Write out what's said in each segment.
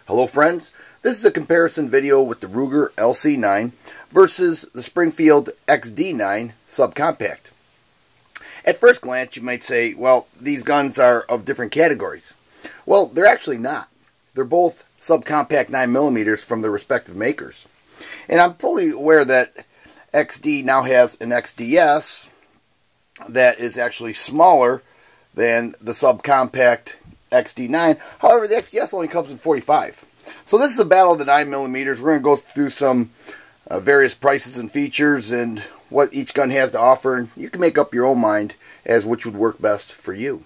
Hello friends, this is a comparison video with the Ruger LC9 versus the Springfield XD9 subcompact. At first glance you might say, well, these guns are of different categories. Well, they're actually not. They're both subcompact 9mm from their respective makers. And I'm fully aware that XD now has an XDS that is actually smaller than the subcompact XD9. However, the XDS only comes in 45. So this is a battle of the 9mm. We're going to go through some various prices and features and what each gun has to offer. And you can make up your own mind as which would work best for you.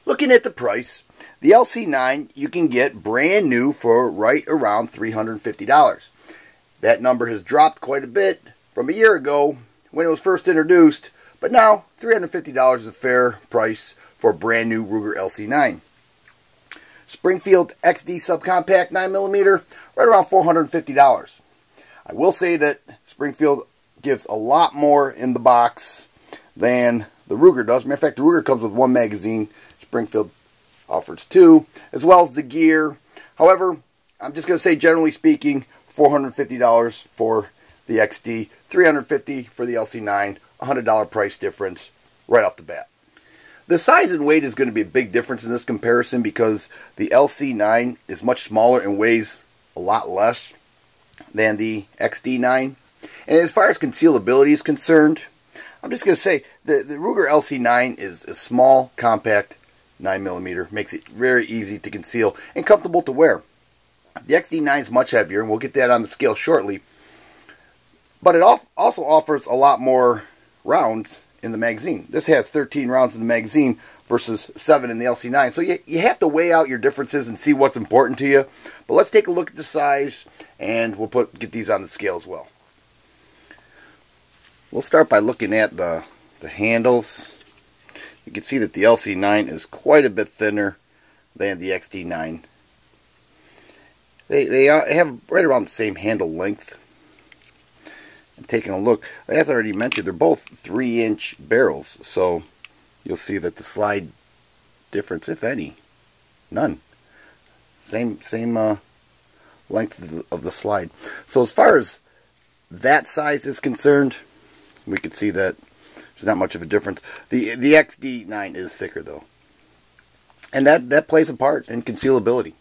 Looking at the price, the LC9 you can get brand new for right around $350. That number has dropped quite a bit from a year ago when it was first introduced, but now $350 is a fair price for a brand new Ruger LC9. Springfield XD subcompact 9mm, right around $450. I will say that Springfield gives a lot more in the box than the Ruger does. Matter of fact, the Ruger comes with one magazine. Springfield offers two, as well as the gear. However, I'm just going to say, generally speaking, $450 for the XD, $350 for the LC9, $100 price difference right off the bat. The size and weight is going to be a big difference in this comparison because the LC9 is much smaller and weighs a lot less than the XD9. And as far as concealability is concerned, I'm just going to say the Ruger LC9 is a small, compact 9mm. Makes it very easy to conceal and comfortable to wear. The XD9 is much heavier, and we'll get that on the scale shortly. But it also offers a lot more rounds in the magazine. This has 13 rounds in the magazine versus 7 in the LC9. So you have to weigh out your differences and see what's important to you. But let's take a look at the size, and we'll get these on the scale as well. We'll start by looking at the handles. You can see that the LC9 is quite a bit thinner than the XD9. They have right around the same handle length. And taking a look, as I already mentioned, they're both 3-inch barrels, so you'll see that the slide difference, if any, none. Same length of the slide. So as far as that size is concerned, we can see that there's not much of a difference. The XD9 is thicker though, and that plays a part in concealability.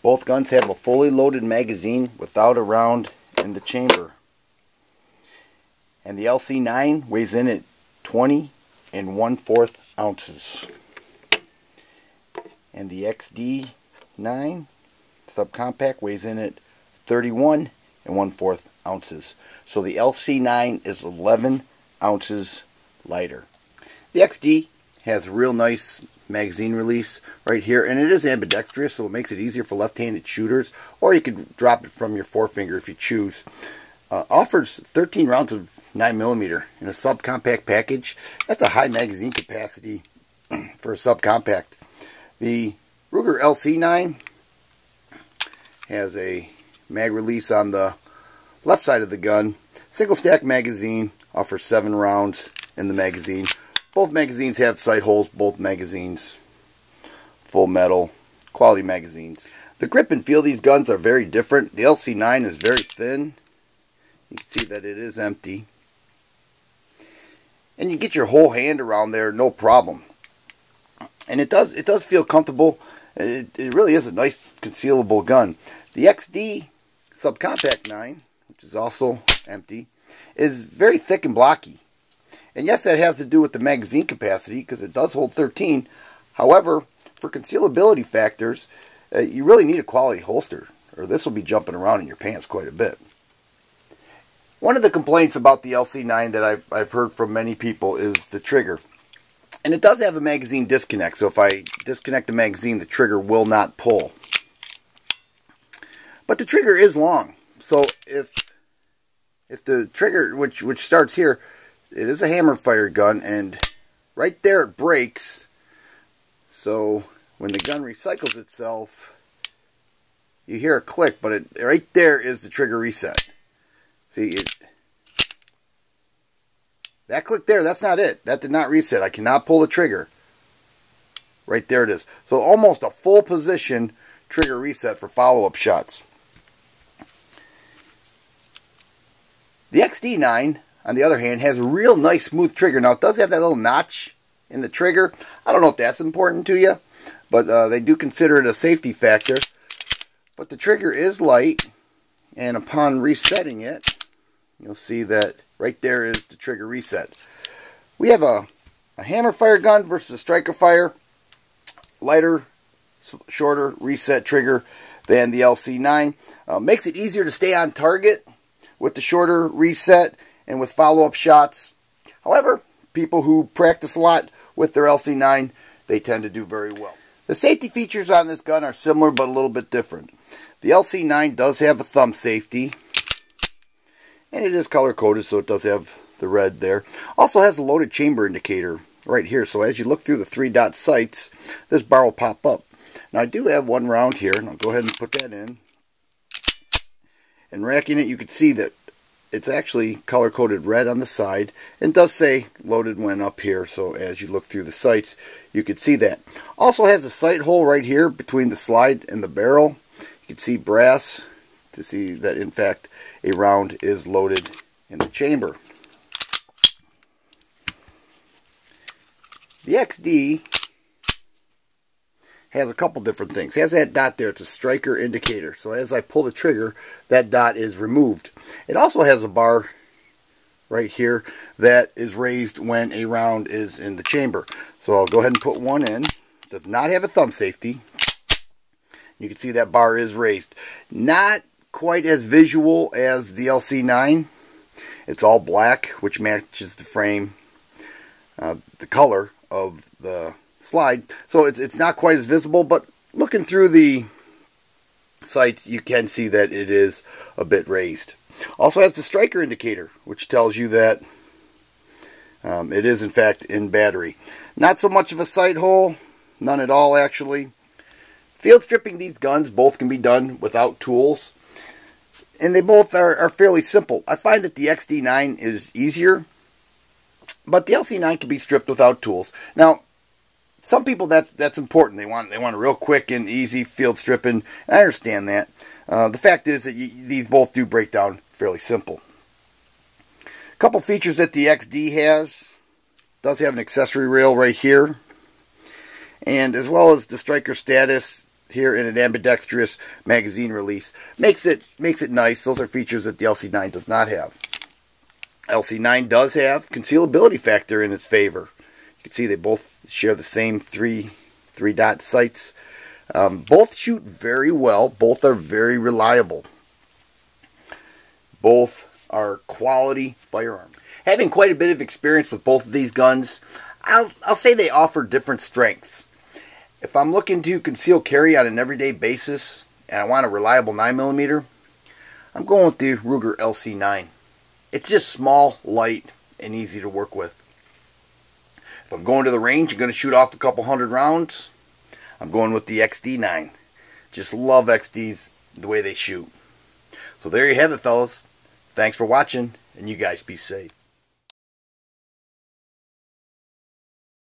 Both guns have a fully loaded magazine without a round in the chamber. And the LC9 weighs in at 20 1/4 ounces. And the XD9 subcompact weighs in at 31 1/4 ounces. So the LC9 is 11 ounces lighter. The XD has a real nice magazine release right here, and it is ambidextrous, so it makes it easier for left-handed shooters, or you could drop it from your forefinger if you choose. Offers 13 rounds of 9mm in a subcompact package. That's a high magazine capacity for a subcompact. The Ruger LC9 has a mag release on the left side of the gun. Single stack magazine, offers 7 rounds in the magazine. Both magazines have sight holes, both magazines full metal, quality magazines. The grip and feel of these guns are very different. The LC9 is very thin. You can see that it is empty. And you get your whole hand around there, no problem. And it does feel comfortable. It really is a nice concealable gun. The XD subcompact 9, which is also empty, is very thick and blocky. And yes, that has to do with the magazine capacity because it does hold 13. However, for concealability factors, you really need a quality holster, or this will be jumping around in your pants quite a bit. One of the complaints about the LC9 that I've heard from many people is the trigger. And it does have a magazine disconnect, so if I disconnect the magazine, the trigger will not pull. But the trigger is long, so if the trigger, which starts here, it is a hammer-fired gun, and right there it breaks. So when the gun recycles itself, you hear a click, but right there is the trigger reset. See, that click there, that's not it. That did not reset. I cannot pull the trigger. Right there it is. So almost a full position trigger reset for follow-up shots. The XD9, on the other hand, has a real nice smooth trigger. Now, it does have that little notch in the trigger. I don't know if that's important to you, but they do consider it a safety factor. But the trigger is light, and upon resetting it, you'll see that right there is the trigger reset. We have a hammer fire gun versus a striker fire. Lighter, shorter reset trigger than the LC9. Makes it easier to stay on target with the shorter reset and with follow-up shots. However, people who practice a lot with their LC9, they tend to do very well. The safety features on this gun are similar but a little bit different. The LC9 does have a thumb safety, and it is color-coded, so it does have the red there. Also has a loaded chamber indicator right here, so as you look through the 3-dot sights, this bar will pop up. Now, I do have one round here, and I'll go ahead and put that in. And racking it, you can see that it's actually color-coded red on the side, and does say loaded when up here, so as you look through the sights, you can see that. Also has a sight hole right here between the slide and the barrel. You can see brass to see that, in fact, a round is loaded in the chamber. The XD has a couple different things. It has that dot there. It's a striker indicator. So as I pull the trigger, that dot is removed. It also has a bar right here that is raised when a round is in the chamber. So I'll go ahead and put one in. It does not have a thumb safety. You can see that bar is raised. Not quite as visual as the LC9. It's all black, which matches the frame, the color of the slide, so it's not quite as visible, but looking through the sights, you can see that it is a bit raised. Also has the striker indicator, which tells you that it is in fact in battery. Not so much of a sight hole, none at all actually. Field stripping these guns both can be done without tools, and they both are fairly simple. I find that the XD9 is easier, but the LC9 can be stripped without tools. Now, some people that's important. They want a real quick and easy field stripping. And I understand that. The fact is that these both do break down fairly simple. A couple features that the XD has. Does have an accessory rail right here, and as well as the striker status here in an ambidextrous magazine release. Makes it nice. Those are features that the LC9 does not have. LC9 does have concealability factor in its favor. You can see they both share the same three dot sights. Both shoot very well. Both are very reliable. Both are quality firearms. Having quite a bit of experience with both of these guns, I'll say they offer different strengths. If I'm looking to conceal carry on an everyday basis and I want a reliable 9mm, I'm going with the Ruger LC9. It's just small, light, and easy to work with. If I'm going to the range and going to shoot off a couple hundred rounds, I'm going with the XD9. Just love XDs, the way they shoot. So there you have it, fellas. Thanks for watching, and you guys be safe.